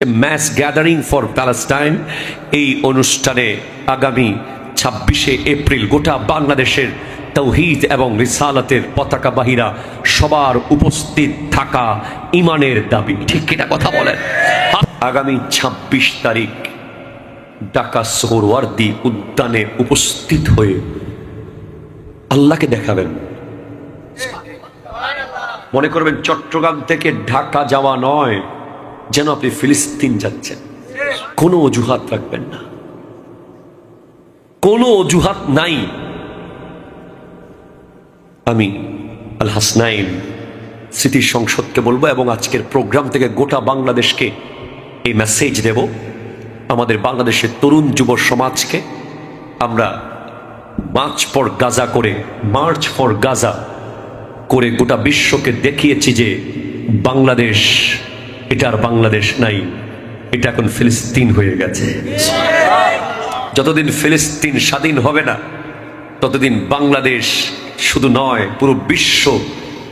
Mass gathering for Palestine এই অনুষ্ঠানে আগামী 26শে এপ্রিল গোটা বাংলাদেশের তাওহীদ এবং রিসালাতের পতাকাবাহীরা সবার উপস্থিত থাকা ইমানের দাবি। ঠিক কিনা কথা বলেন? আগামী 26 তারিখ ঢাকা সোহরাওয়ার্দী উদ্যানে উপস্থিত হয়ে আল্লাহকে দেখাবেন। মনে করবেন চট্টগ্রাম থেকে ঢাকা যাওয়া নয়, যেন আপনি ফিলিস্তিন যাচ্ছেন। কোনো অজুহাত রাখবেন না, কোনো অজুহাত নাই। আমি আল হাসনাইন স্মৃতি সংসদকে বলবো এবং আজকের প্রোগ্রাম থেকে গোটা বাংলাদেশকে এই মেসেজ দেব। আমাদের বাংলাদেশের তরুণ যুব সমাজকে আমরা মার্চ ফর গাজা করে গোটা বিশ্বকে দেখিয়েছি যে বাংলাদেশ এটা আর বাংলাদেশ নাই, এটা এখন ফিলিস্তিন হয়ে গেছে। যতদিন ফিলিস্তিন স্বাধীন হবে না ততদিন বাংলাদেশ শুধু নয়, পুরো বিশ্ব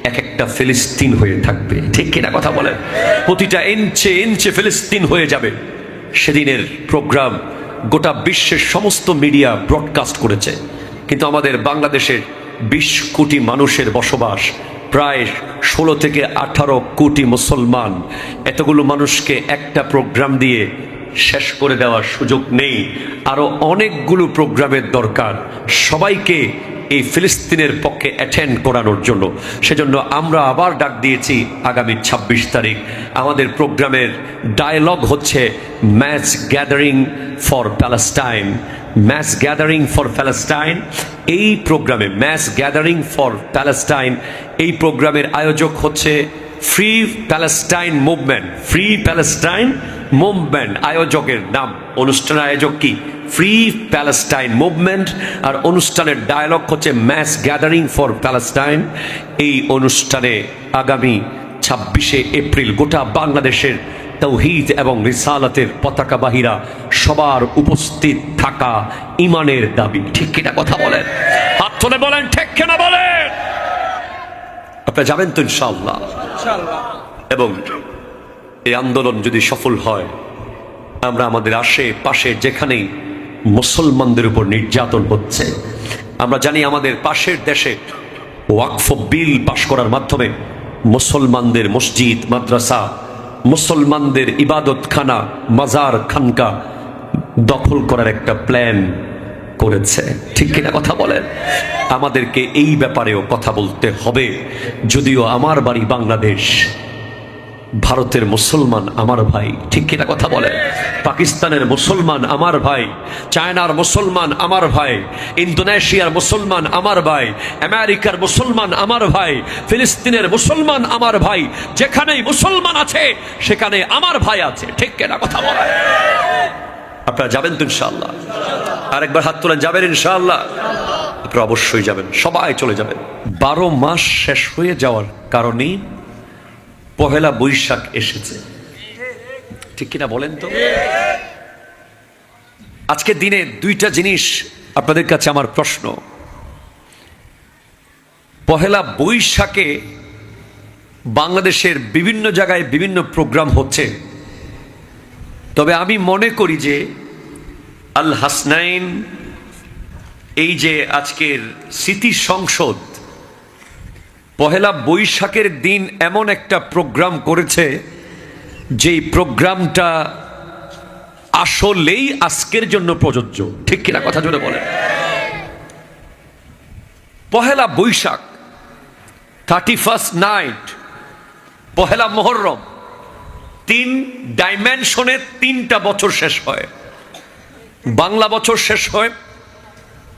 এক একটা ফিলিস্তিন হয়ে থাকবে। ঠিক কিনা কথা বলেন? প্রতিটা ইঞ্চে ইঞ্চে ফিলিস্তিন হয়ে যাবে। সেদিনের প্রোগ্রাম গোটা বিশ্বের সমস্ত মিডিয়া ব্রডকাস্ট করেছে, কিন্তু আমাদের বাংলাদেশের 20 কোটি মানুষের বসবাস, প্রায় 16 থেকে 18 কোটি মুসলমান। এতগুলো মানুষকে একটা প্রোগ্রাম দিয়ে শেষ করে দেওয়ার সুযোগ নেই, আরো অনেকগুলো প্রোগ্রামের দরকার সবাইকে এই ফিলিস্তিনের পক্ষে অ্যাটেন্ড করানোর জন্য। সেজন্য আমরা আবার ডাক দিয়েছি আগামী 26 তারিখ আমাদের প্রোগ্রামের ডায়ালগ হচ্ছে mass gathering for Palestine. Mass gathering for Palestine এই প্রোগ্রামে, ম্যাস গ্যাদারিং ফর প্যালেস্টাইন এই প্রোগ্রামের আয়োজক হচ্ছে free Palestine movement. Free Palestine movement আয়োজকের নাম, অনুষ্ঠানের আয়োজক কি? Free Palestine movement. আর অনুষ্ঠানের ডায়ালগ হচ্ছে ম্যাস গ্যাদারিং ফর প্যালেস্টাইন। এই অনুষ্ঠানে আগামী 26শে এপ্রিল গোটা বাংলাদেশের তাওহীদ এবং রিসালাতের পতাকাবাহীরা সবার উপস্থিত থাকা ইমানের দাবি। ঠিক কিনা কথা বলেন? হাত তুলে বলেন ঠিক কিনা বলেন। আপনারা যাবেন তো ইনশাআল্লাহ? এবং এই আন্দোলন যদি সফল হয়, আমরা আমাদের আশেপাশে যেখানেই মুসলমানদের উপর নির্যাতন হচ্ছে, আমরা জানি আমাদের পাশের দেশে ওয়াকফ বিল পাশ করার মাধ্যমে মুসলমানদের মসজিদ, মাদ্রাসা, মুসলমানদের ইবাদতখানা, মাজার, খানকা দখল করার একটা প্ল্যান করেছে। ঠিক কিনা কথা বলেন? আমাদেরকে এই ব্যাপারেও কথা বলতে হবে। যদিও আমার বাড়ি বাংলাদেশ, ভারতের মুসলমান আমার ভাই। ঠিক কিনা কথা বলেন? পাকিস্তানের মুসলমান আমার ভাই, চায়নার মুসলমান আমার ভাই, ইন্দোনেশিয়ার মুসলমান আমার ভাই, আমেরিকার মুসলমান আমার ভাই, ফিলিস্তিনের মুসলমান আমার ভাই। যেখানেই মুসলমান আছে সেখানে আমার ভাই আছে। ঠিক কিনা কথা বলেন? আপনারা যাবেন তো ইনশাআল্লাহ? আরেকবার হাত তোলেন, যাবেন ইনশাআল্লাহ? আপনারা অবশ্যই যাবেন, সবাই চলে যাবেন। 12 মাস শেষ হয়ে যাওয়ার কারণেই পহেলা বৈশাখ এসেছে। ঠিক কিনা বলেন তো? আজকের দিনে দুইটা জিনিস আপনাদের কাছে আমার প্রশ্ন। পহেলা বৈশাখে বাংলাদেশের বিভিন্ন জায়গায় বিভিন্ন প্রোগ্রাম হচ্ছে, তবে আমি মনে করি যে আল হাসনাইন এই যে আজকের স্মৃতি সংসদ পহেলা বৈশাখের দিন এমন একটা প্রোগ্রাম করেছে, যেই প্রোগ্রামটা আসলেই আজকের জন্য প্রযোজ্য। ঠিক কিনা কথা জোরে বলেন? পহেলা বৈশাখ, 31st নাইট, পহেলা মুহররম, 3 ডাইমেনশনে 3টা বছর শেষ হয়। বাংলা বছর শেষ হয়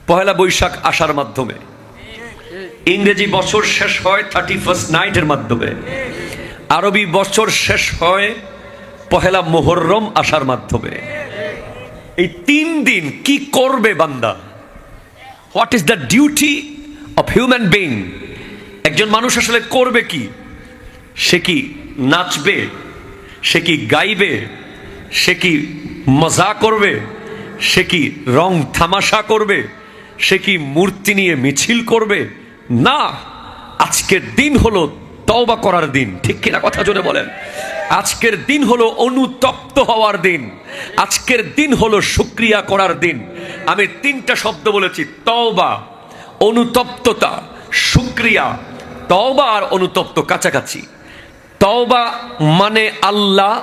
পহেলা বৈশাখ আসার মাধ্যমে, ইংরেজি বছর শেষ হয় 31st নাইটের মাধ্যমে, আরবি বছর শেষ হয় পহেলা মুহররম আসার মাধ্যমে। এই 3 দিন কি করবে বান্দা? What is the duty of human being? একজন মানুষ আসলে করবে কি? সে কি নাচবে? সে কি গাইবে? সে কি মজা করবে? সে কি রং তামাশা করবে? সে কি মূর্তি নিয়ে মিছিল করবে? না, আজকের দিন হলো তওবা করার দিন। ঠিক কিনা কথা জোরে বলেন? আজকের দিন হলো অনুতপ্ত হওয়ার দিন, আজকের দিন হলো শুকরিয়া করার দিন। আমি তিনটা শব্দ বলেছি, তওবা, অনুতপ্ততা, শুকরিয়া। তওবা আর অনুতপ্ত কাছাকাছি। তওবা মানে আল্লাহ,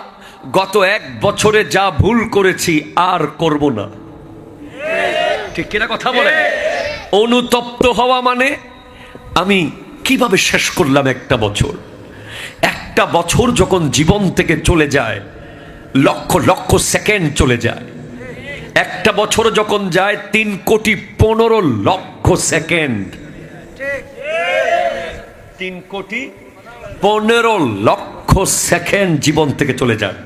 গত 1 বছরে যা ভুল করেছি আর করব না। ঠিক কিনা কথা বলে? অনুতপ্ত হওয়া মানে আমি কিভাবে শেষ করলাম একটা বছর যখন জীবন থেকে চলে যায়, লক্ষ লক্ষ সেকেন্ড চলে যায়। একটা বছর যখন যায় 3,15,00,000 সেকেন্ড, 3,15,00,000 সেকেন্ড জীবন থেকে চলে যায়।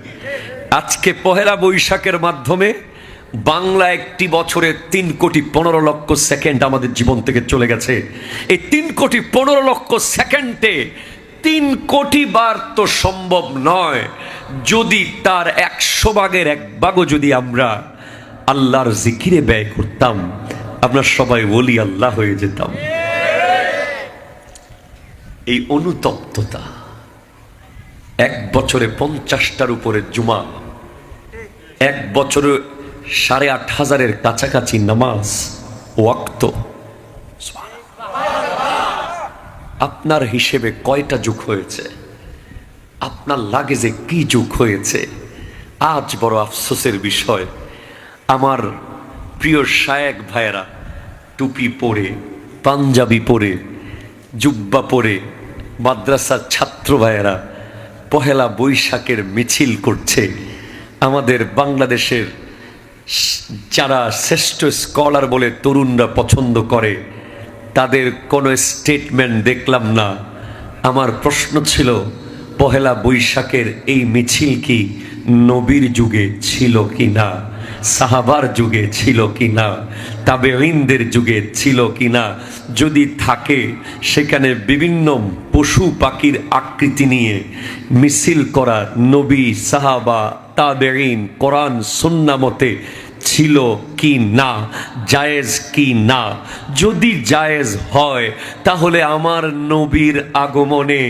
আজকে পহেলা বৈশাখের মাধ্যমে বাংলা একটি বছরে 3,15,00,000 সেকেন্ড আমাদের জীবন থেকে চলে গেছে। এই 3,15,00,000 সেকেন্ডে 3 কোটি বার তো সম্ভব নয়। যদি তার 100 ভাগের 1 ভাগও যদি আমরা আল্লাহর জিকিরে ব্যয় করতাম, আমরা সবাই ওলি আল্লাহ হয়ে যেতাম। এই অনুতপ্ততা, 1 বছরে 50টার উপরে জুমা, 1 বছরে 8,500-এর কাছাকাছি নামাজ ওয়াক্ত। আপনার হিসেবে কয়টা যুগ হয়েছে? আপনার লাগে যে কি যুগ হয়েছে? আজ বড় আফসোসের বিষয়, আমার প্রিয় শায়েক ভাইয়েরা টুপি পরে, পাঞ্জাবি পরে, জুব্বা পরে, মাদ্রাসার ছাত্র ভাইয়েরা পহেলা বৈশাখের মিছিল করছে। আমাদের বাংলাদেশের যারা শ্রেষ্ঠ স্কলার বলে তরুণরা পছন্দ করে, তাদের কোনো স্টেটমেন্ট দেখলাম না। আমার প্রশ্ন ছিল, পহেলা বৈশাখের এই মিছিল কি নবীর যুগে ছিল কি না, সাহাবার যুগে ছিল কি না, তাবেঈনদের যুগে ছিল কি না? যদি থাকে, সেখানে বিভিন্ন পশু পাখির আকৃতি নিয়ে মিছিল করা নবী, সাহাবা, তাবেঈন, কোরআন সুন্নাহ মতে ছিল কি না, জায়েজ কি না? যদি জায়েজ হয়, তাহলে আমার নবীর আগমনে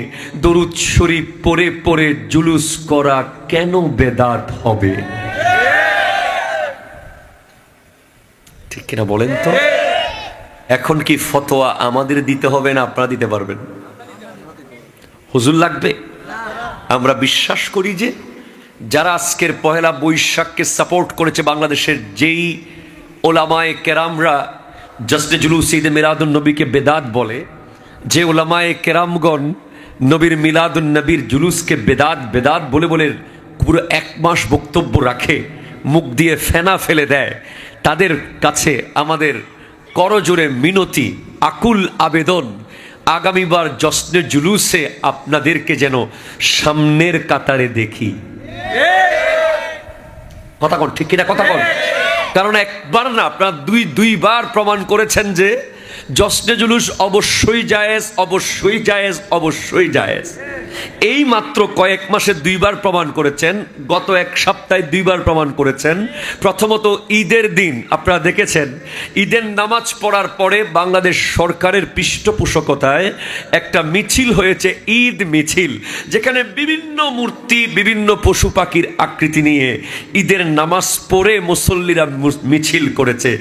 দরুদ শরীফ পড়ে পড়ে জুলুস করা কেন বেদাত হবে? ঠিক কিনা বলেন তো? এখন কি ফতোয়া আমাদের দিতে হবে না আপনারা দিতে পারবেন? হুজুর লাগবে? আমরা বিশ্বাস করি যে যারা আজকের পহেলা বৈশাখকে সাপোর্ট করেছে, বাংলাদেশের যেই ওলামায়ে কেরামরা জশ্নে জুলুস ঈদে মিলাদুন নবীকে বেদাত বলে, যে ওলামায়ে কেরামগণ নবীর মিলাদুন নবীর জুলুসকে বেদাত বেদাত বলে বলে পুরো 1 মাস বক্তব্য রাখে, মুখ দিয়ে ফেনা ফেলে দেয়, তাদের কাছে আমাদের করজোরে মিনতি, আকুল আবেদন, আগামীবার জশ্নে জুলুসে আপনাদেরকে যেন সামনের কাতারে দেখি। কথা কন, ঠিক কিনা কথা কন? কারণ একবার না, আপনারা দুইবার প্রমাণ করেছেন যে জশ্নে জুলুস অবশ্যই জায়েজ, অবশ্যই জায়েজ, অবশ্যই জায়েজ। এই মাত্র কয়েক মাসে 2বার প্রমাণ করেছেন, গত 1 সপ্তাহে 2বার প্রমাণ করেছেন। প্রথমত ঈদের দিন আপনারা দেখেছেন, ঈদের নামাজ পড়ার পরে বাংলাদেশ সরকারের পৃষ্ঠপোষকতায় একটা মিছিল হয়েছে, ঈদ মিছিল, যেখানে বিভিন্ন মূর্তি, বিভিন্ন পশু পাখির আকৃতি নিয়ে ঈদের নামাজ পড়ে মুসল্লিরা মিছিল করেছে।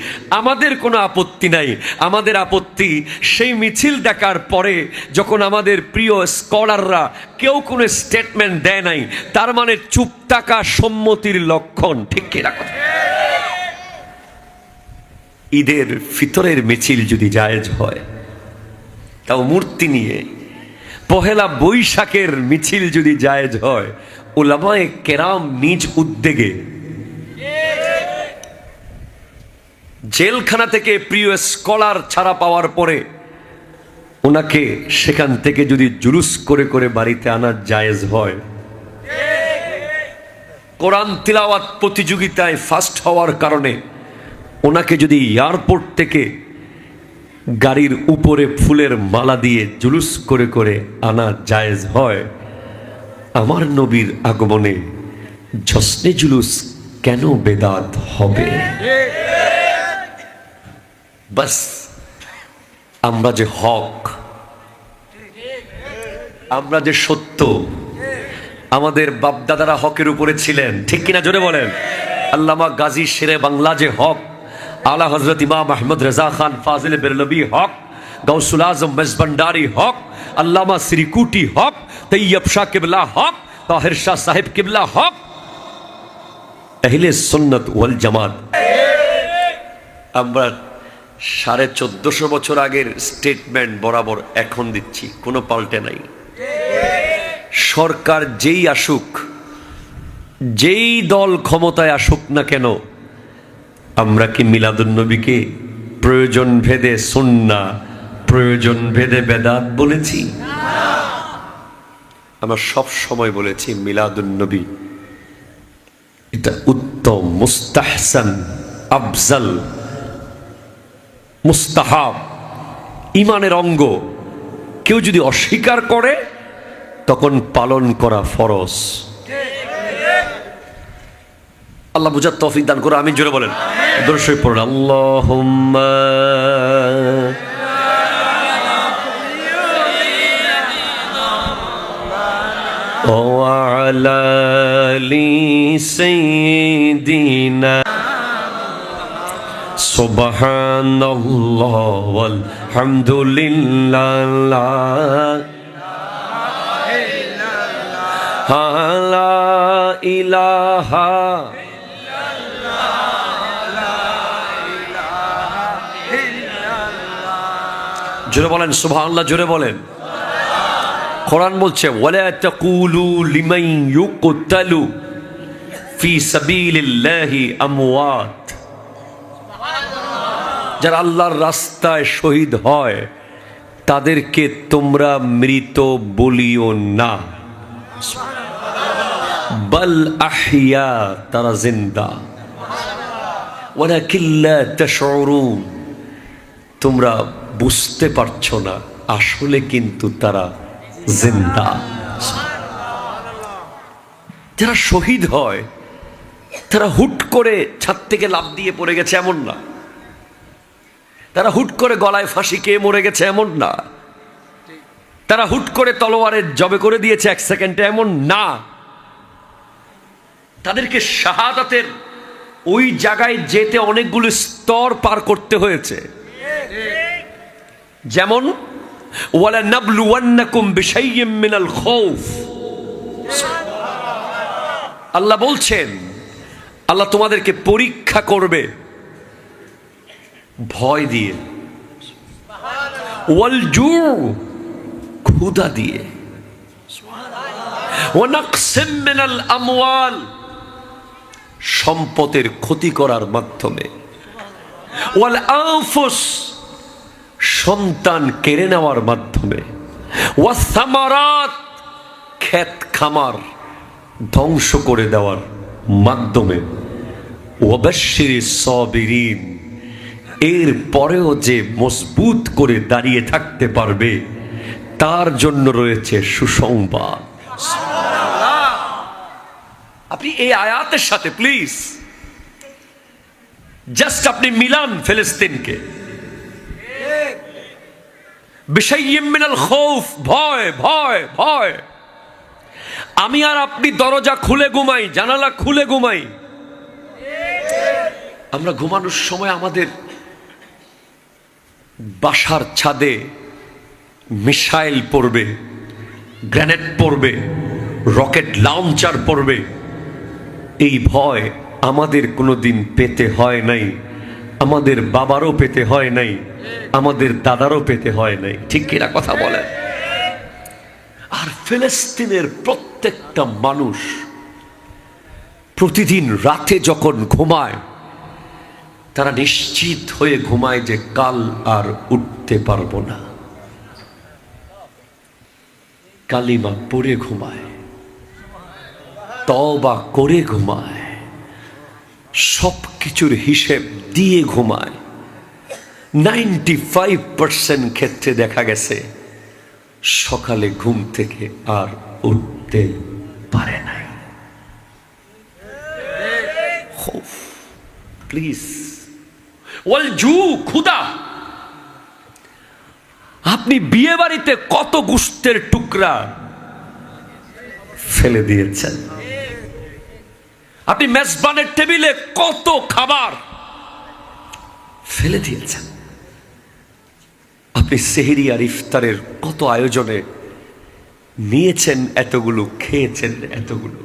আমাদের কোনো আপত্তি নাই। আমাদের আপত্তি সেই মিছিল দেখার পরে যখন আমাদের প্রিয় স্কলাররা কেউ কোনো স্টেটমেন্ট দেয় নাই, তার মানে চুপ থাকা সম্মতির লক্ষণ। ঠিক কিনা কথা? ঈদের ফিতরের মিছিল যদি জায়েজ হয়, তাও মূর্তি নিয়ে পহেলা বৈশাখের মিছিল যদি জায়েজ হয়, উলামায়ে কেরাম নিজ উদ্যোগে জেলখানা থেকে প্রিয় স্কলার ছাড়া পাওয়ার পরে ওনাকে সেখান থেকে যদি জুলুস করে করে বাড়িতে আনার জায়েজ হয়, কোরআন তিলাওয়াত প্রতিযোগিতায় ফার্স্ট হওয়ার কারণে ওনাকে যদি এয়ারপোর্ট থেকে গাড়ির উপরে ফুলের মালা দিয়ে জুলুস করে করে আনা জায়েজ হয়, আমার নবীর আগমনে জশ্নে জুলুস কেন বেদাত হবে? বাস আমরা যে হক, আমরা যে সত্য, আমাদের বাপদাদারা হকের উপরে ছিলেন, ঠিক কিনা জোরে বলেন। আল্লামা গাজী শেরে বাংলা যে হক, আলা হযরত ইমাম আহমদ রেজা খান ফাজিল বেরলভী হক, গৌসুল আজম মেজবান্ডারি হক, আল্লামা শ্রীকুটি হক, তৈয়ব শাহ কিবলা হক, তাহির শাহ সাহেব কিবলা হক, আহলে সুন্নাত ওয়াল জামাত। আমরা 1450 বছর আগের স্টেটমেন্ট বরাবর এখন দিচ্ছি, কোনো পাল্টে নাই। সরকার যেই আসুক, যেই দল ক্ষমতায় আসুক না কেন, আমরা কি মিলাদুন্নবীকে প্রয়োজন ভেদে সুন্নাহ, প্রয়োজন ভেদে বেদাত বলেছি? আমরা সব সময় বলেছি মিলাদুন্নবী এটা উত্তম, মুস্তাহসান, আফজাল, মুস্তাহাব, ইমানের অঙ্গ। কেউ যদি অস্বীকার করে তখন পালন করা ফরজ। আল্লাহ বুঝার তৌফিক দান করে, আমিন জোরে বলেন। দরুদ শরীফ পড়ুন। আল্লাহুম্মা ওয়া আলা আলি সাইয়্যিদিনা সুবহানাল্লাহ ওয়াল হামদুলিল্লাহ লা ইলাহা জোরে বলেন সুবহানাল্লাহ, জোরে বলেন। কোরআন বলছে ওয়ালা তাকুলু লিমান ইউকতালু ফি সাবিলিল্লাহি আমওয়াত, যারা আল্লাহর রাস্তায় শহীদ হয় তাদেরকে তোমরা মৃত বলিও না, বাল আহইয়া, তারা জিন্দা। ওয়ালাকিন লা তাশউরুন, তোমরা বুঝতে পারছো না, আসলে কিন্তু তারা জিন্দা। যারা শহীদ হয় তারা হুট করে ছাদ থেকে লাফ দিয়ে পড়ে গেছে এমন না, তারা হুট করে গলায় ফাঁসি খেয়ে মরে গেছে এমন না, তারা হুট করে তলোয়ারের জবে করে দিয়েছে 1 সেকেন্ডে এমন না। তাদেরকে শাহাদাতের ওই জায়গায় যেতে অনেকগুলো স্তর পার করতে হয়েছে। যেমন ওয়ালা নাবলুওয়ান্নাকুম বিশাইয়্যিম মিনাল খাউফ, আল্লাহ বলছেন আল্লাহ তোমাদেরকে পরীক্ষা করবে ভয় দিয়ে, ওয়াল জু, ক্ষুধা দিয়ে, ওয়া নাকসিম মিনাল আমওয়াল, সম্পদের ক্ষতি করার মাধ্যমে, ওয়াল আনফুস, সন্তান কেড়ে নেওয়ার মাধ্যমে, ওয়াস সামারাত, ক্ষেত খামার ধ্বংস করে দেওয়ার মাধ্যমে, ওয়াবাশশিরিস সাবিরিন, এর পরেও যে মজবুত করে দাঁড়িয়ে থাকতে পারবে তার জন্য রয়েছে সুসংবাদ। আপনি এই আয়াতের সাথে প্লিজ জাস্ট আপনি মিলান ফিলিস্তিনকে। বিশাইয়্যিম মিনাল খাউফ, ভয় ভয় ভয়। আমি আর আপনি দরজা খুলে ঘুমাই, জানালা খুলে ঘুমাই, আমরা ঘুমানোর সময় আমাদের বাসার ছাদে মিসাইল পড়বে, গ্রেনেড পড়বে, রকেট লঞ্চার পড়বে, এই ভয় আমাদের কোনোদিন পেতে হয় নাই, আমাদের বাবারও পেতে হয় নাই, আমাদের দাদারও পেতে হয় নাই, ঠিক কিনা কথা বলেন? আর ফিলিস্তিনের প্রত্যেকটা মানুষ প্রতিদিন রাতে যখন ঘুমায় তারা নিশ্চিত হয়ে ঘুমায় যে কাল আর উঠতে পারবো না। কালিমা পড়ে ঘুমায়, তওবা করে ঘুমায়, সব কিছুর হিসেব দিয়ে ঘুমায়। 95% ক্ষেত্রে দেখা গেছে সকালে ঘুম থেকে আর উঠতে পারে নাই। প্লিজ, ওয়াল জু, ক্ষুধা। আপনি বিয়ে বাড়িতে কত গোশতের টুকরা ফেলে দিয়েছেন। আপনি মেজবানের টেবিলে কত খাবার ফেলে দিয়েছেন। আপনি সেহরি আর ইফতারের কত আয়োজনে নিয়েছেন, এতগুলো খেয়েছেন, এতগুলো।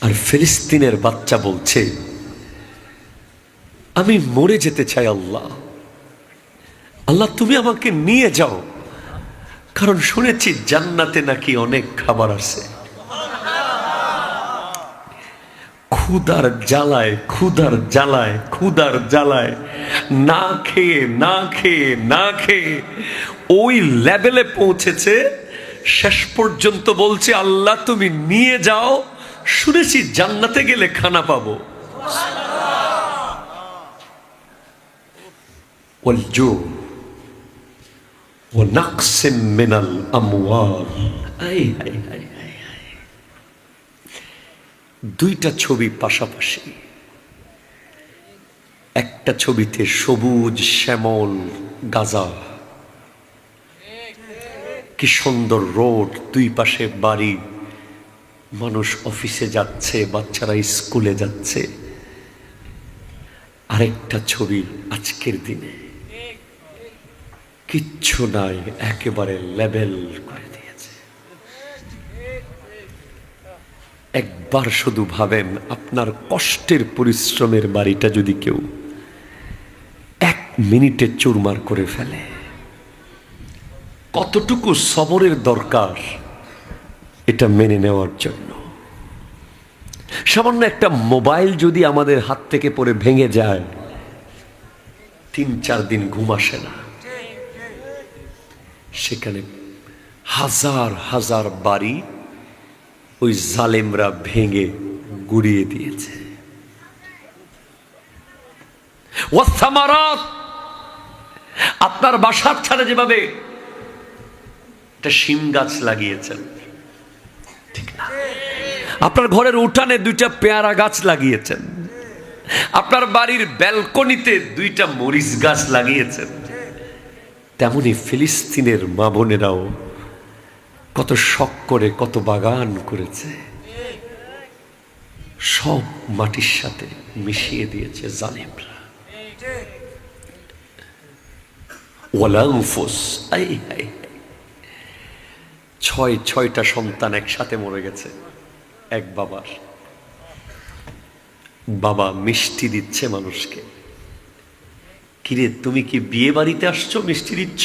আর ফিলিস্তিনের বাচ্চা বলছে আমি মরে যেতে চাই আল্লাহ, আল্লাহ তুমি আমাকে নিয়ে যাও, কারণ শুনেছি জান্নাতে নাকি অনেক খাবার আছে। ক্ষুধার জ্বালায়, ক্ষুধার জ্বালায়, ক্ষুধার জ্বালায় না খেয়ে না খেয়ে না খেয়ে ওই লেভেলে পৌঁছেছে, শেষ পর্যন্ত বলছে আল্লাহ তুমি নিয়ে যাও, শুনেছি জান্নাতে গেলে খানা পাবো। والجوع ونقص من الأموال। দুইটা ছবি পাশাপাশি, একটা ছবিতে সবুজ শ্যামল গাজা, কি সুন্দর রোড, দুই পাশে বাড়ি, মানুষ অফিসে যাচ্ছে, বাচ্চারা স্কুলে যাচ্ছে। আরেকটা ছবি আজকের দিনে কিচ্ছু নাই, একেবারে লেভেল করে দিয়েছে। একবার শুধু ভাবেন, আপনার কষ্টের পরিশ্রমের বাড়িটা যদি কেউ 1 মিনিটে চুরমার করে ফেলে, কতটুকু সবরের দরকার এটা মেনে নেওয়ার জন্য। সামান্য একটা মোবাইল যদি আমাদের হাত থেকে পড়ে ভেঙে যায়, 3-4 দিন ঘুম আসে না। সেখানে হাজার হাজার বাড়ি ওই জালেমরা ভেঙে গুড়িয়ে দিয়েছে। ওয়াসামারাত, আপনার বাসার ছাদে যেভাবে একটা শিম গাছ লাগিয়েছেন, ঠিক না? আপনার ঘরের উঠানে 2টা পেয়ারা গাছ লাগিয়েছেন, আপনার বাড়ির ব্যালকনিতে 2টা মরিচ গাছ লাগিয়েছেন। তেমনি ফিলিস্তিনের মা বোনেরাও কত শখ করে কত বাগান করেছে, সব মাটির সাথে মিশিয়ে দিয়েছে জালেমরা। ওয়ালানফুস, 6টা সন্তান একসাথে মরে গেছে এক বাবার। বাবা মিষ্টি দিচ্ছে মানুষকে, কিরে তুমি কি বিয়ে বাড়িতে আসছো মিষ্টি দিচ্ছ?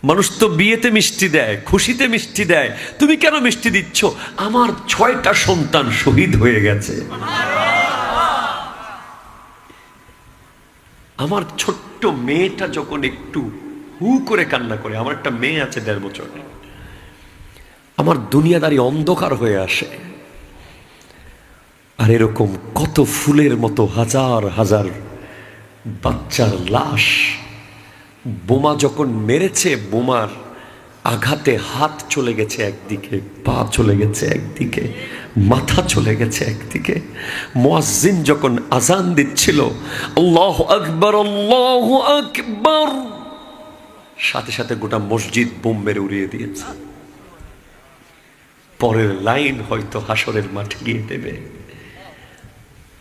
মানুষ তো বিয়েতে মিষ্টি দেয়, খুশিতে মিষ্টি দেয়, তুমি কেন মিষ্টি দিচ্ছ? আমার 6টা সন্তান শহীদ হয়ে গেছে। আমার ছোট্ট মেয়েটা যখন একটু হু করে কান্না করে, আমার একটা মেয়ে আছে 1.5 বছরের, আমার দুনিয়াদারি অন্ধকার হয়ে আসে। আর এরকম কত ফুলের মতো হাজার হাজার বাচ্চার লাশ, বোমা যখন মেরেছে, বোমার আঘাতে হাত চলে গেছে একদিকে, পা চলে গেছে একদিকে, মাথা চলে গেছে একদিকে। মুয়াজ্জিন যখন আজান দিচ্ছিল আল্লাহু আকবার আল্লাহু আকবার, সাথে সাথে গোটা মসজিদ বোম মেরে উড়িয়ে দিয়েছে। পরের লাইন হয়তো হাসরের মাঠে গিয়ে দেবে,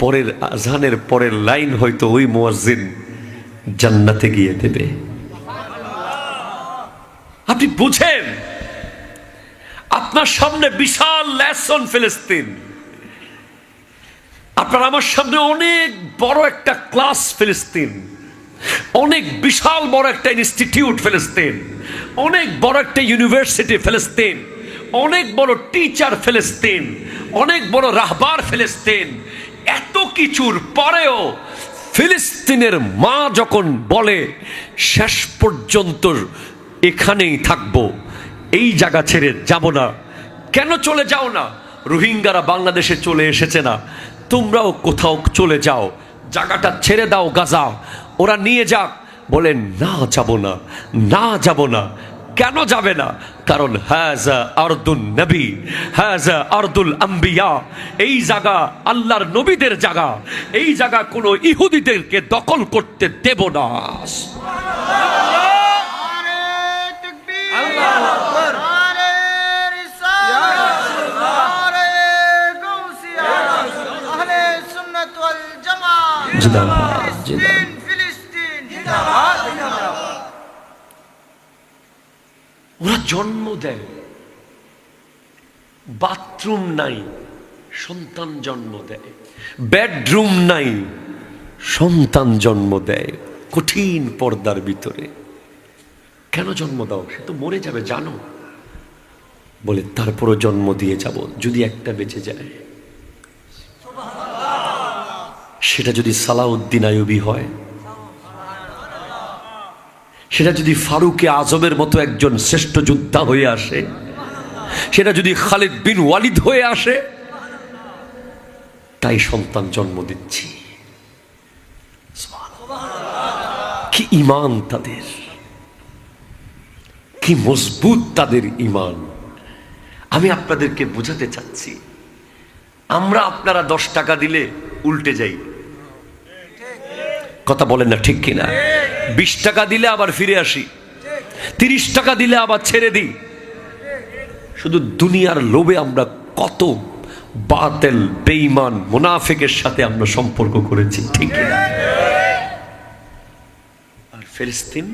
পরের আজানের পরের লাইন হয়তো ওই মুয়াজ্জিন জান্নাতে গিয়ে দেবে। আপনি বুঝেন, আপনার সামনে বিশাল লেসন ফিলিস্তিন, আপনার আমার সামনে অনেক বড় একটা ক্লাস ফিলিস্তিন, অনেক বিশাল বড় একটা ইনস্টিটিউট ফিলিস্তিন, অনেক বড় একটা ইউনিভার্সিটি ফিলিস্তিন, অনেক বড় টিচার ফিলিস্তিন, অনেক বড় রাহবার ফিলিস্তিন। এত কিছুর পরেও ফিলিস্তিনের মা যখন বলে শেষ পর্যন্ত এখানেই থাকবো, এই জায়গা ছেড়ে যাব না, কেন চলে যাও না? রোহিঙ্গারা বাংলাদেশে চলে এসেছে না, তোমরাও কোথাও চলে যাও, জায়গাটা ছেড়ে দাও গাজা, ওরা নিয়ে যাক। বলেন না যাব না, না যাব না। কেন যাবে না? কারণ হাযা আরদুন নবী, হাযা আরদুল আম্বিয়া, এই জায়গা আল্লাহর নবীদের জায়গা, এই জায়গা কোনো ইহুদিদেরকে দখল করতে দেব না। জিন্দাবাদ জিন্দাবাদ। ওরা জন্ম দেয়, বাথরুম নাই, সন্তান জন্ম দেয়, বেডরুম নাই, সন্তান জন্ম দেয় কঠিন পর্দার ভিতরে। কেন জন্ম দাও? সে তো মরে যাবে জানো। বলে তারপরও জন্ম দিয়ে যাব, যদি একটা বেঁচে যায়। সেটা যদি সালাউদ্দিন আইয়ুবী হয়, সেটা যদি ফারুকে আজমের মতো একজন শ্রেষ্ঠ যোদ্ধা হয়ে আসে, সেটা যদি খালিদ বিন ওয়ালিদ হয়ে আসে, তাই সন্তান জন্ম দিচ্ছি। কি ঈমান তাদের, কি মজবুত তাদের ঈমান। আমি আপনাদেরকে বোঝাতে চাচ্ছি, আমরা আপনারা 10 টাকা দিলে উল্টে যাই, কথা বলেন না ঠিক কিনা? 20 টাকা দিলে আবার ফিরে আসি, 30 টাকা দিলে আবার ছেড়ে দিই। শুধু দুনিয়ার লোভে আমরা কত বাতিল বেঈমান মুনাফিকের সাথে আমরা সম্পর্ক করেছি, ঠিক কিনা? আর ফিলিস্তিন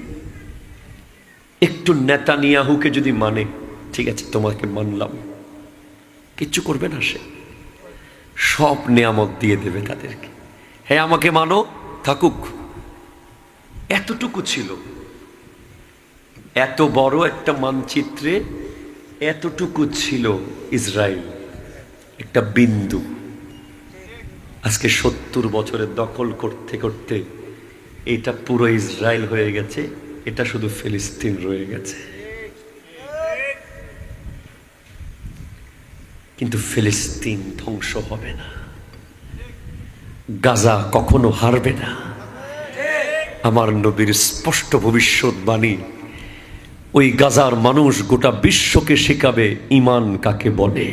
একটু নেতানিয়াহুকে যদি মানে, ঠিক আছে তোমাকে মানলাম, কিচ্ছু করবে না, সে সব নিয়ামত দিয়ে দেবে তাদেরকে। হ্যাঁ আমাকে মানো, থাকুক। এতটুকু ছিল, এত বড় একটা মানচিত্রে এতটুকু ছিল ইসরায়েল, একটা বিন্দু। আজকে 70 বছরের দখল করতে করতে এটা পুরো ইসরায়েল হয়ে গেছে, এটা শুধু ফিলিস্তিন রয়ে গেছে। কিন্তু ফিলিস্তিন ধ্বংস হবে না, গাজা কখনো হারবে না। আমার নবীর স্পষ্ট ভবিষ্যৎবাণী, ওই গাজার মানুষ গোটা বিশ্বকে শেখাবে ঈমান কাকে বলে।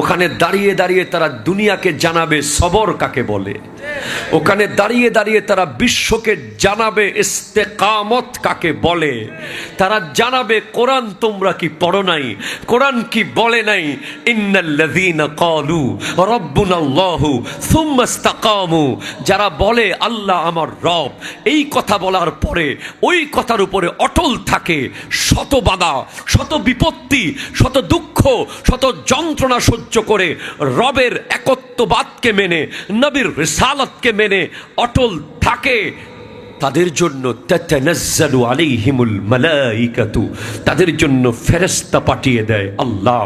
ওখানে দাঁড়িয়ে দাঁড়িয়ে তারা দুনিয়াকে জানাবে সবর কাকে বলে। ওখানে দাঁড়িয়ে দাঁড়িয়ে তারা বিশ্বকে জানাবে ইস্তেকামত কাকে বলে। তারা জানাবে কোরআন তোমরা কি পড়ো নাই, কোরআন কি বলে নাই, ইন্নাল্লাযীনা ক্বালু রাব্বুনাল্লাহু সুম্মা ইসতাকামু, যারা বলে আল্লাহ আমার রব, এই কথা বলার পরে ওই কথার উপরে অটল থাকে, শত বাধা, শত বিপত্তি, শত দুঃখ, শত যন্ত্রণা সহ্য করে রবের একত্ববাদকে মেনে, নবীর রিসালাতকে মেনে অটল থাকে, তাদের জন্য তাতানাজ্জালু আলাইহিমুল মালাইকাতু, তাদের জন্য ফেরেশতা পাঠিয়ে দেয় আল্লাহ।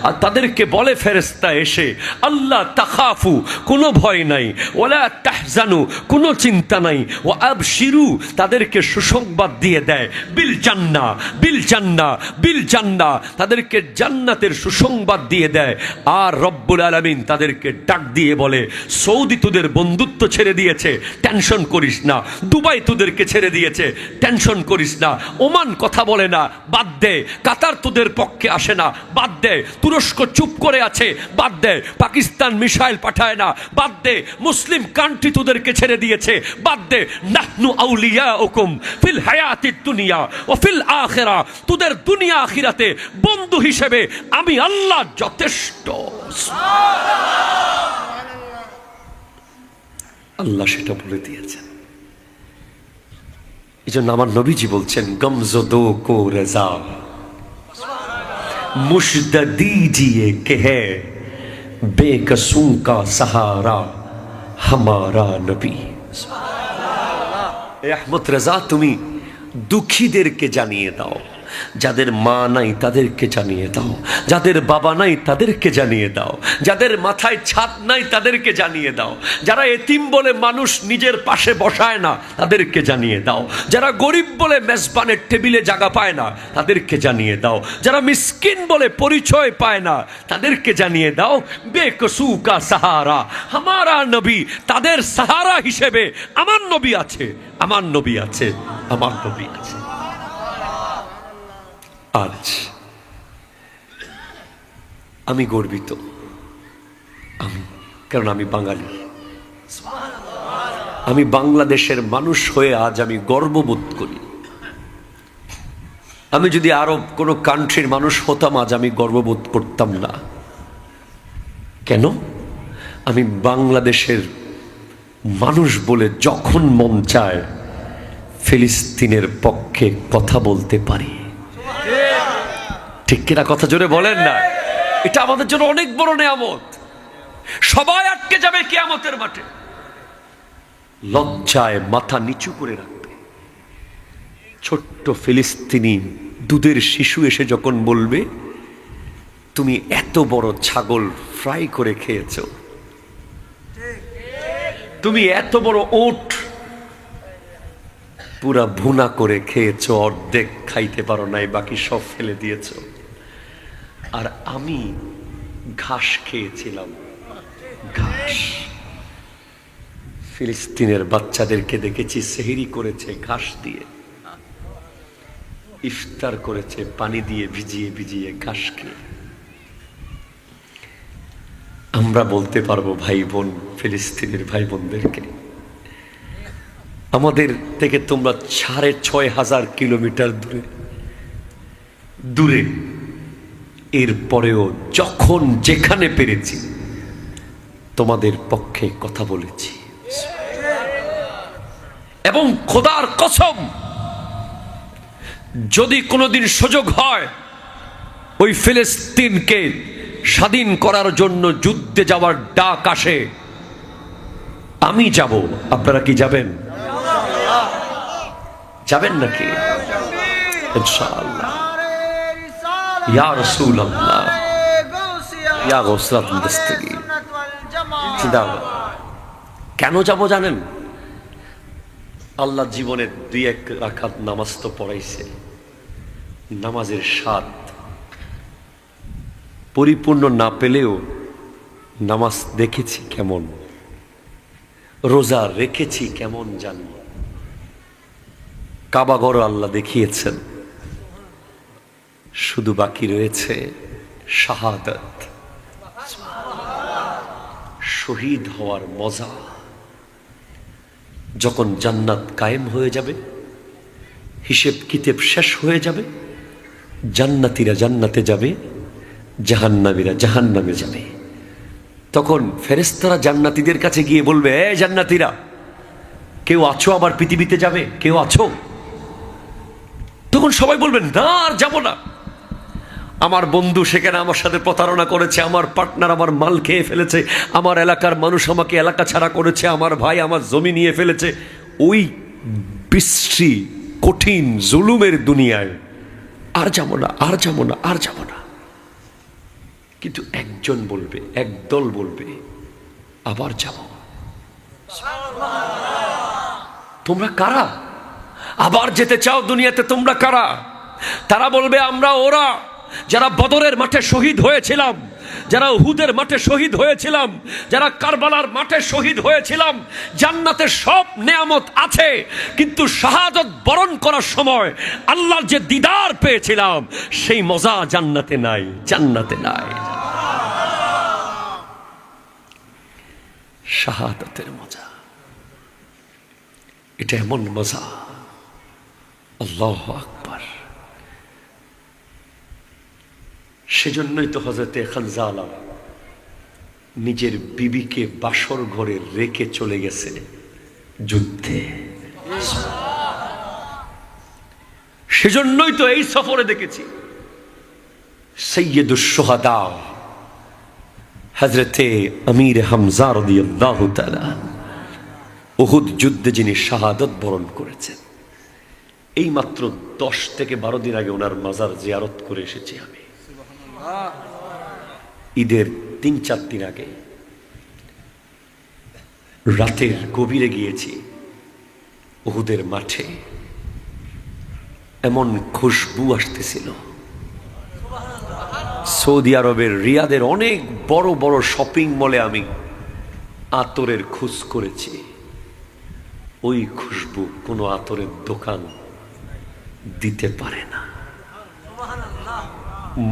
আর তাদেরকে বলে ফেরেশতা এসে, আল্লাহ তাখাফু, কোনো ভয় নাই, ওয়ালা তাহজানু, কোনো চিন্তা নাই, ওয়া আবশিরু, তাদেরকে সুসংবাদ দিয়ে দেয়, বিল জান্নাহ বিল জান্নাহ বিল জান্নাহ, তাদেরকে জান্নাতের সুসংবাদ দিয়ে দেয়। আর রব্বুল আলামিন তাদেরকে ডাক দিয়ে বলে, সৌদি তোদের বন্ধুত্ব ছেড়ে দিয়েছে, টেনশন করিস না। দুবাই তোদেরকে ছেড়ে দিয়েছে, টেনশন করিস না। ওমান কথা বলে না, বাদ দে। কাতার তোদের পক্ষে আসে না, বাদ দে। তুরস্ক চুপ করে আছে, বাদ দে। পাকিস্তান মিসাইল পাঠায় না, বাদ দে। মুসলিম কান্ট্রি তোদেরকে ছেড়ে দিয়েছে, বাদ দে। নাহনু আউলিয়াউকুম ফিল হায়াতিদ দুনিয়া ও ফিল আখিরা, তোদের দুনিয়া আখিরাতে বন্ধু হিসেবে আমি আল্লাহ যথেষ্ট। আল্লাহ সেটা বলে দিয়েছেন। এই জন্য আমার নবীজি বলছেন, গমজদো কো রেজা মুশদ দীজিয়ে কে হে বেকসু কা সাহারা হামারা নবী। আহমদ রেজা, তুমি দুঃখীদেরকে জানিয়ে দাও, যাদের মা নাই তাদেরকে জানিয়ে দাও, যাদের বাবা নাই তাদেরকে জানিয়ে দাও, যাদের মাথায় ছাদ নাই তাদেরকে জানিয়ে দাও, যারা এতিম বলে মানুষ নিজের পাশে বসায় না তাদেরকে জানিয়ে দাও, যারা গরিব বলে মেজবানের টেবিলে জায়গা পায় না তাদেরকে জানিয়ে দাও, যারা মিসকিন বলে পরিচয় পায় না তাদেরকে জানিয়ে দাও, বেকসু কা সাহারা হামারা নবী, তাদের সাহারা হিসেবে আমার নবী আছে, আমার নবী আছে, আমার নবী আছে। আজ আমি গর্বিত, কারণ আমি বাঙালি, আমি বাংলাদেশের মানুষ হয়ে আজ আমি গর্ববোধ করি। আমি যদি আরব কোনো কান্ট্রির মানুষ হতাম আজ আমি গর্ববোধ করতাম না। কেন? আমি বাংলাদেশের মানুষ বলে যখন মন চায় ফিলিস্তিনের পক্ষে কথা বলতে পারি। ঠিক কিনা? কথা জোরে বলেন না। এটা আমাদের জন্য অনেক বড় নেয়ামত। সবাই আটকে যাবে কিয়ামতের মাঠে, লজ্জায় মাথা নিচু করে রাখবে। ছোট্ট ফিলিস্তিনি দুধের শিশু এসে যখন বলবে, তুমি এত বড় ছাগল ফ্রাই করে খেয়েছো, তুমি এত বড় ওট পুরা ভুনা করে খেয়েছো, অর্ধেক খাইতে পারো নাই, বাকি সব ফেলে দিয়েছো, আর আমি ঘাস খেয়েছিলাম, ঘাস। ফিলিস্তিনের বাচ্চাদেরকে দেখেছি সেহরি করেছে ঘাস দিয়ে, ইফতার করেছে পানি দিয়ে ভিজিয়ে ভিজিয়ে ঘাস খেয়ে। আমরা বলতে পারবো ভাই বোন, ফিলিস্তিনের ভাই বোনদেরকে, আমাদের থেকে তোমরা 6,500 কিলোমিটার দূরে দূরে, এরপরেও যখন যেখানে পেরেছি তোমাদের পক্ষে কথা বলেছি। এবং খোদার কসম, যদি কোনোদিন সুযোগ হয় ওই ফিলিস্তিনকে স্বাধীন করার জন্য যুদ্ধে যাওয়ার ডাক আসে, আমি যাব। আপনারা কি যাবেন? যাবেন নাকি? ইনশাআল্লাহ। ইয়া রাসূলুল্লাহ, ইয়া গাউসাতুল দস্তগীর। কেন যাব জানেন? আল্লাহ জীবনে 2-1 রাকাত নামাজ তো পড়াইছে, নামাজের স্বাদ পরিপূর্ণ না পেলেও নামাজ দেখেছি কেমন, রোজা রেখেছি কেমন জানি, কাবাঘর আল্লাহ দেখিয়েছেন। শুধু বাকি রয়েছে শাহাদাত, শহীদ হওয়ার মজা। যখন জান্নাত কায়েম হয়ে যাবে, হিসেব কিতাব শেষ হয়ে যাবে, জান্নাতীরা জান্নাতে যাবে, জাহান্নামীরা জাহান্নামে যাবে, তখন ফেরেশতারা জান্নাতীদের কাছে গিয়ে বলবে, এ জান্নাতীরা, কেউ আছো আবার পৃথিবীতে যাবে? কেউ আছো? তখন সবাই বলবেন, না, আর যাবো না। আমার বন্ধু সেখানে আমার সাথে প্রতারণা করেছে, আমার পার্টনার আমার মাল খেয়ে ফেলেছে, আমার এলাকার মানুষ আমাকে এলাকা ছাড়া করেছে, আমার ভাই আমার জমি নিয়ে ফেলেছে। ওই বিশ্রী কঠিন জুলুমের দুনিয়ায় আর যাবো না, আর যাবো না, আর যাবো না। কিন্তু একজন বলবে, একদল বলবে, আবার যাব। তোমরা কারা? আবার যেতে চাও দুনিয়াতে? তোমরা কারা? তারা বলবে, আমরা ওরা যারা বদরের মাঠে শহীদ হয়েছিলাম, যারা উহুদের মাঠে শহীদ হয়েছিলাম, যারা কারবালার মাঠে শহীদ হয়েছিলাম। জান্নাতে সব নেয়ামত আছে, কিন্তু শাহাদাত বরণ করার সময় আল্লাহর যে দিদার পেয়েছিলাম, সেই মজা জান্নাতে নাই, জান্নাতে নাই। শাহাদাতের মজা, এটা এমন মজা, আল্লাহু আকবার। সেজন্যই তো হযরতে খানজালা নিজের বিবিকে বাসর ঘরে রেখে চলে গেছে যুদ্ধে। সেজন্যই তো এই সফরে দেখেছি সৈয়দুশ শুহাদা হযরতে আমির হামজা রাদিয়াল্লাহু তাআলা উহুদ যুদ্ধে যিনি শাহাদাত বরণ করেছেন। এই মাত্র 10 থেকে 12 দিন আগে ওনার মাজার জিয়ারত করে এসেছি আমি। ঈদের 3-4 দিন আগে রাতের গভীরে গিয়েছি উহুদের মাঠে। এমন খুশবু আসতেছিল। সৌদি আরবের রিয়াদের অনেক বড় বড় শপিং মলে আমি আতরের খোঁজ করেছি, ওই খুশবু কোনো আতরের দোকান দিতে পারে না।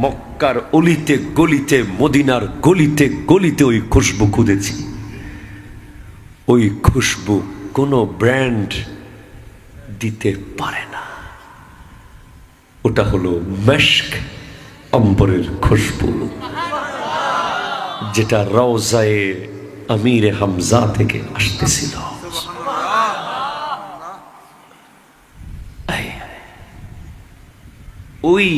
মক্কার অলিতে গলিতে, মদিনার গলিতে গলিতে ওই খুশবু খুঁজেছি, ওই খুশবু কোনো ব্র্যান্ড দিতে পারে না। ওটা হলো মেশক, অম্বরের খুশবু, যেটা রওজায়ে আমিরে হামজা থেকে আসতেছিল। ওই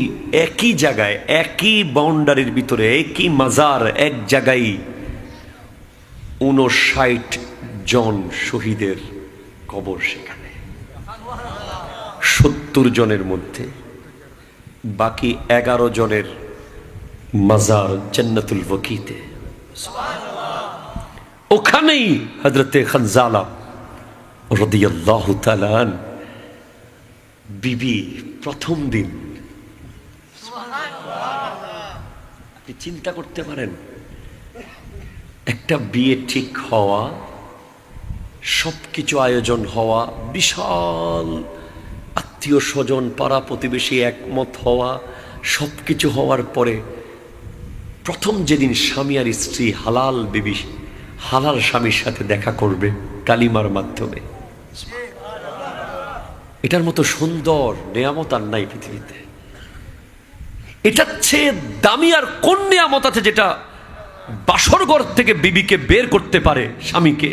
একই জায়গায়, একই বাউন্ডারির ভিতরে, একই মাজার, এক জায়গায় 59 জন শহীদের কবর। সেখানে 70 জনের মধ্যে বাকি 11 জনের মাজার জান্নাতুল বকিতে। ওখানেই হযরতে খানজালা রাদিয়াল্লাহু তাআলা বিবি প্রথম দিন, আপনি চিন্তা করতে পারেন, একটা বিয়ে ঠিক হওয়া, সবকিছু আয়োজন হওয়া, বিশাল আত্মীয় স্বজন পাড়া প্রতিবেশী একমত হওয়া, সবকিছু হওয়ার পরে প্রথম যেদিন স্বামী আর স্ত্রী হালাল বিবি হালাল স্বামীর সাথে দেখা করবে কালিমার মাধ্যমে, এটার মতো সুন্দর নিয়ামত আর নাই পৃথিবীতে। এটার চেয়ে দামি আর কোন নিয়ামত আছে যেটা বাসরঘর থেকে বিবিকে বের করতে পারে, স্বামীকে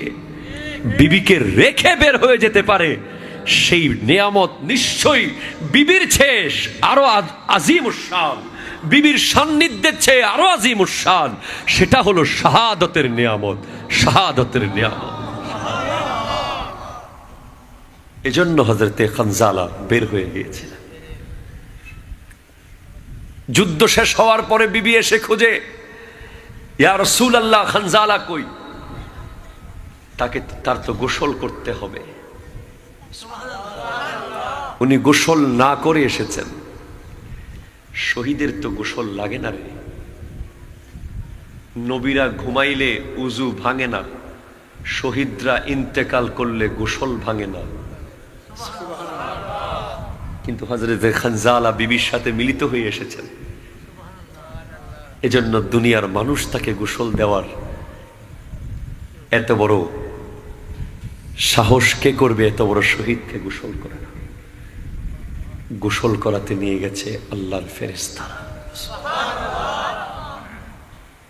বিবিকে রেখে বের হয়ে যেতে পারে? সেই নিয়ামত নিশ্চয়ই বিবির চেয়ে আরো আজিমুশ শান, বিবির সান্নিধ্যের চেয়ে আরো আজিমুশ শান। সেটা হলো শাহাদতের নিয়ামত, শাহাদতের নিয়ামত। এজন্য হযরতে খানজালা বের হয়ে গিয়েছিলেন। যুদ্ধ শেষ হওয়ার পরে বিবি এসে খোঁজে, ইয়া রাসূলুল্লাহ, খানজালা কই? তার তো গোসল করতে হবে। উনি গোসল না করে এসেছেন। শহীদের তো গোসল লাগে না রে, নবীরা ঘুমাইলে উজু ভাঙে না, শহীদরা ইন্তেকাল করলে গোসল ভাঙে না। কিন্তু হযরতে খানজালা বিবির সাথে মিলিত হয়ে এসেছেন, এজন্য দুনিয়ার মানুষ তাকে গোসল দেওয়ার এত বড় সাহস কে করবে? এত বড় শহীদকে গোসল করে না। গোসল করাতে নিয়ে গেছে আল্লাহর ফেরেশতারা,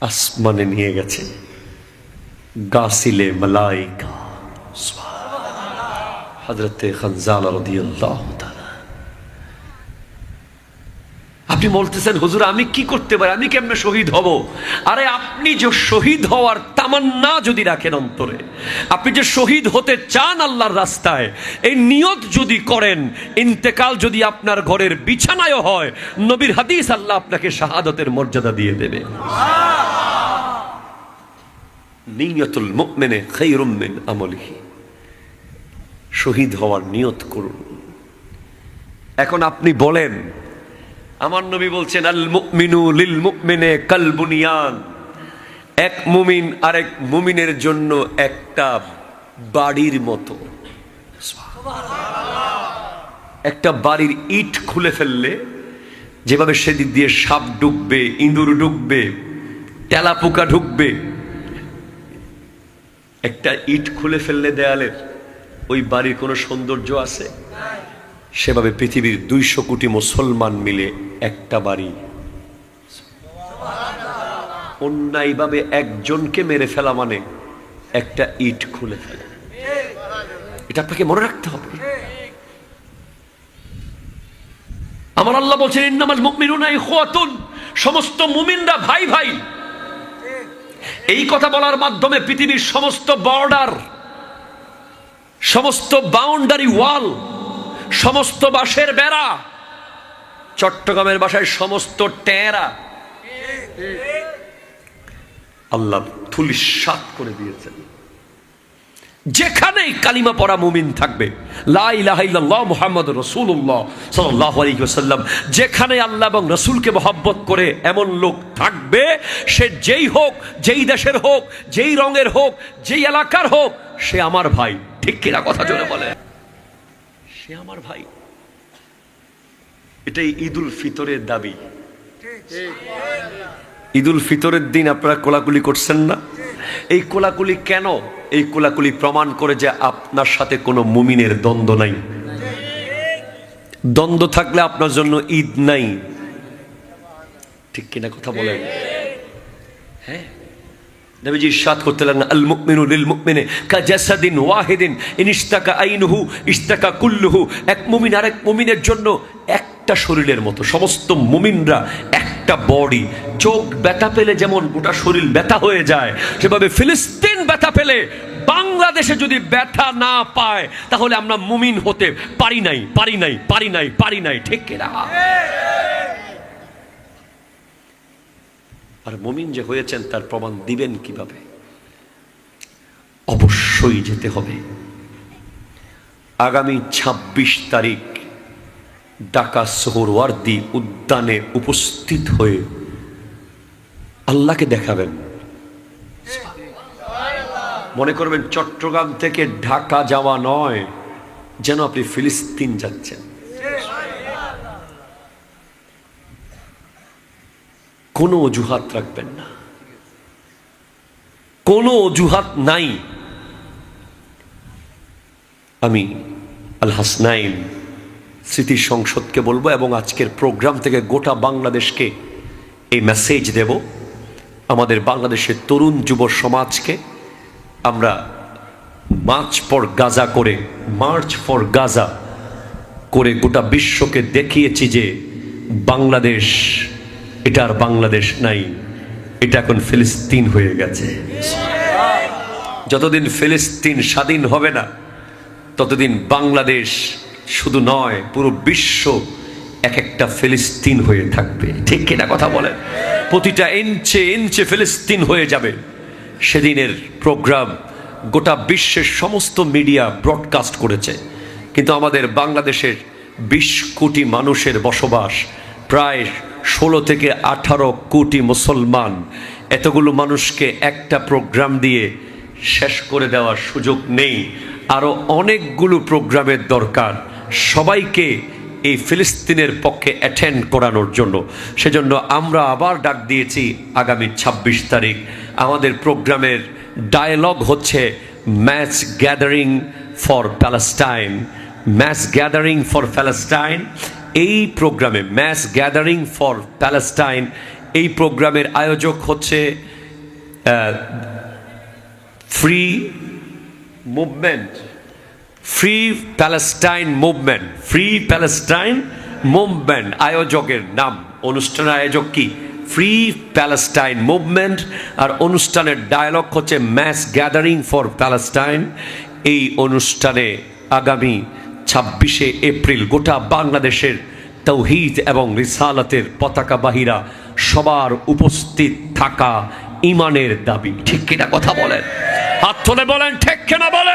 আসমানে নিয়ে গেছে গাসিলে মালাইকা। হযরতে খানজালা রাদিয়াল্লাহু তাআলা। আপনি বলতেছেন, হুজুর আমি কি করতে পারি, আমি কেমনে শহীদ হব? আরে আপনি যে শহীদ হওয়ার তামান্না যদি রাখেন অন্তরে, আপনি যে শহীদ হতে চান আল্লাহর রাস্তায়, এই নিয়ত যদি করেন, ইন্তেকাল যদি আপনার ঘরের বিছানায় হয়, নবীর হাদিস, আল্লাহ আপনাকে শাহাদাতের মর্যাদা দিয়ে দেবে। নিয়তুল মুমিনে খায়রুম মিন আমলিহি। শহীদ হওয়ার নিয়ত করুন। এখন আপনি বলেন, আমার নবী বলছেন, আল মুমিনু লিল মুমিনে কাল বুনিয়ান। এক মুমিন আরেক মুমিনের জন্য একটা বাড়ির মতো। একটা বাড়ির ইট খুলে ফেললে যেভাবে সেদিক দিয়ে সাপ ঢুকবে, ইঁদুর ঢুকবে, তেলাপোকা ঢুকবে, একটা ইট খুলে ফেললে দেয়ালের, ওই বাড়ির কোনো সৌন্দর্য আছে? সেভাবে পৃথিবীর 200 কোটি মুসলমান মিলে একটা বাড়ি, অন্যায়ভাবে একজনকে মেরে ফেলা মানে একটা ইট খুলে ফেলা। এটা আপনাকে মনে রাখতে হবে। আমার আল্লাহ বলছেন, ইন্নামাল মুমিনুনা ইখওয়াতুন, সমস্ত মুমিনরা ভাই ভাই। এই কথা বলার মাধ্যমে পৃথিবীর সমস্ত বর্ডার, সমস্ত বাউন্ডারি ওয়াল, সমস্ত বাঁশের বেড়া, চট্টগ্রামের ভাষায় সমস্ত টেরা, আল্লাহ ধূলিসাৎ করে দিয়েছেন। যেখানেই কালিমা পড়া মুমিন থাকবে, লা ইলাহা ইল্লাল্লাহ মুহাম্মাদুর রাসূলুল্লাহ সাল্লাল্লাহু আলাইহি ওয়াসাল্লাম, যেখানে আল্লাহ এবং রাসূলকে মহব্বত করে এমন লোক থাকবে, সে যেই হোক, যেই দেশের হোক, যেই রঙের হোক, যেই এলাকার হোক, সে আমার ভাই। ঠিক কিনা কথা জোরে বলে? সে আমার ভাই। এটাই ঈদুল ফিতরের দাবি। ঈদুল ফিতরের দিন আপনারা কোলাকুলি করছেন না? এই কোলাকুলি কেন? এই কোলাকুলি প্রমাণ করে যে আপনার সাথে কোনো মুমিনের দ্বন্দ্ব নাই। দ্বন্দ্ব থাকলে আপনার জন্য ঈদ নাই। ঠিক কিনা কথা বলেন? হ্যাঁ, নবীজি ইরশাদ করতে লাগলেন, আল মুমিনু লিল মুমিনি কাজাসাদিন ওয়াহিদিন ইন ইশতাকা আইনুহু ইশতাকা কুল্লুহু। এক মুমিন আরেক মুমিনের জন্য একটা শরীরের মতো। সমস্ত মুমিনরা একটা বডি। চোখ ব্যথা পেলে যেমন গোটা শরীর ব্যথা হয়ে যায়, সেভাবে ফিলিস্তিন ব্যথা পেলে বাংলাদেশে যদি ব্যথা না পায় তাহলে আমরা মুমিন হতে পারি নাই। ঠিক কিনা? আর মুমিন যে হয়েছেন তার প্রমাণ দিবেন কিভাবে? অবশ্যই যেতে হবে। আগামী ২৬ তারিখ ঢাকা সোহরাওয়ার্দী উদ্যানে উপস্থিত হয়ে আল্লাহকে দেখাবেন। মনে করবেন চট্টগ্রাম থেকে ঢাকা যাওয়া নয়, যেন আপনি ফিলিস্তিন যাচ্ছেন। কোনো অজুহাত রাখবেন না, কোনো অজুহাত নাই। আমি আল হাসনাইন স্মৃতি সংসদকে বলবো এবং আজকের প্রোগ্রাম থেকে গোটা বাংলাদেশকে এই মেসেজ দেব। আমাদের বাংলাদেশের তরুণ যুব সমাজকে আমরা মার্চ ফর গাজা করে গোটা বিশ্বকে দেখিয়েছি যে বাংলাদেশ এটা আর বাংলাদেশ নাই, এটা এখন ফিলিস্তিন হয়ে গেছে। যতদিন ফিলিস্তিন স্বাধীন হবে না ততদিন বাংলাদেশ শুধু নয়, পুরো বিশ্ব এক একটা ফিলিস্তিন হয়ে থাকবে। ঠিক কিনা কথা বলেন? প্রতিটা ইঞ্চে ইঞ্চে ফিলিস্তিন হয়ে যাবে। সেদিনের প্রোগ্রাম গোটা বিশ্বের সমস্ত মিডিয়া ব্রডকাস্ট করেছে, কিন্তু আমাদের বাংলাদেশের ২০ কোটি মানুষের বসবাস, প্রায় ১৬ থেকে ১৮ কোটি মুসলমান। এতগুলো মানুষকে একটা প্রোগ্রাম দিয়ে শেষ করে দেওয়ার সুযোগ নেই। আরও অনেকগুলো প্রোগ্রামের দরকার সবাইকে এই ফিলিস্তিনের পক্ষে অ্যাটেন্ড করানোর জন্য। সেজন্য আমরা আবার ডাক দিয়েছি আগামী ২৬ তারিখ। আমাদের প্রোগ্রামের ডায়ালগ হচ্ছে ম্যাস গ্যাদারিং ফর প্যালেস্টাইন। এই প্রোগ্রামে ম্যাস গ্যাদারিং ফর প্যালেস্টাইন, এই প্রোগ্রামের আয়োজক হচ্ছে ফ্রি প্যালেস্টাইন মুভমেন্ট। আয়োজকের নাম, অনুষ্ঠানের আয়োজক কি? Free Palestine movement. আর অনুষ্ঠানের ডায়ালগ হচ্ছে ম্যাস গ্যাদারিং ফর প্যালেস্টাইন। এই অনুষ্ঠানে আগামী ২৬শে এপ্রিল গোটা বাংলাদেশের তাওহীদ এবং রিসালাতের পতাকাবাহীরা সবার উপস্থিত থাকা ইমানের দাবি। ঠিক কিনা কথা বলেন? হাত তুলে বলেন ঠিক কিনা বলেন।